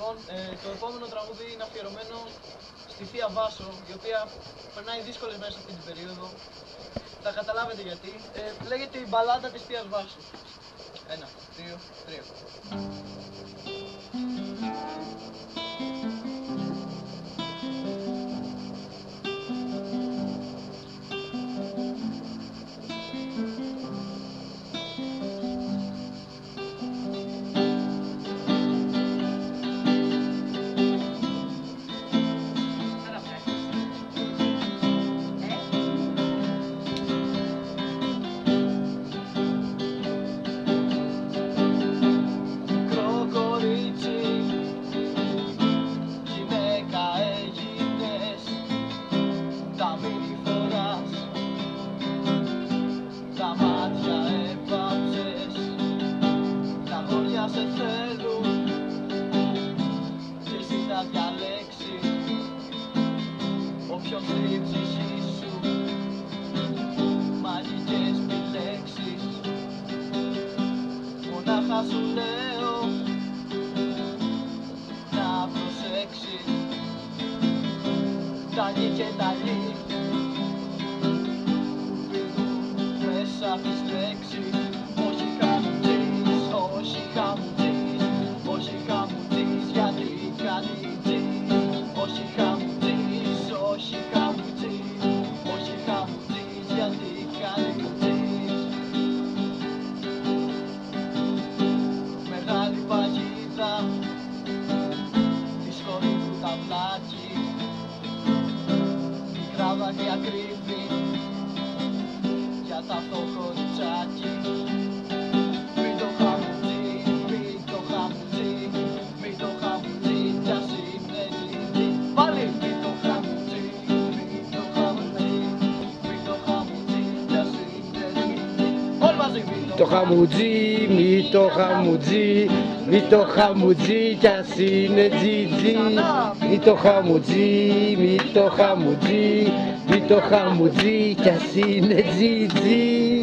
Λοιπόν, το επόμενο τραγούδι είναι αφιερωμένο στη Θεία Βάσο, η οποία περνάει δύσκολες μέρες αυτή την περίοδο. Θα καταλάβετε γιατί. Λέγεται η μπαλάντα της Θείας Βάσου. 1, 2, 3. Σε θέλουν και εσύ θα διαλέξεις όποιον στη ψυχή σου μαγικές επιλέξεις. Μονάχα σου λέω να προσέξεις τα νι και τα λι που πηδούν μέσα από τις λέξεις. Όχι χαμουτζής, όχι χαμουτζής, όχι χαμουτζής, γιατί κάνει τζις. Όχι χαμουτζής, όχι χαμουτζής, όχι χαμουτζής, γιατί κάνει τζις. Μεγάλη παγίδα, δύσκολη του ταυλάκι, μικρά δάκρυα κρύβει για τα φτωχό κοριτσάκι. Το χαμουτζί, μη το χαμουτζί, μη το χαμουτζί κι ας είναι τζιτζί. Μη το χαμουτζί, μη το χαμουτζί, μη το χαμουτζί κι ας είναι τζιτζί.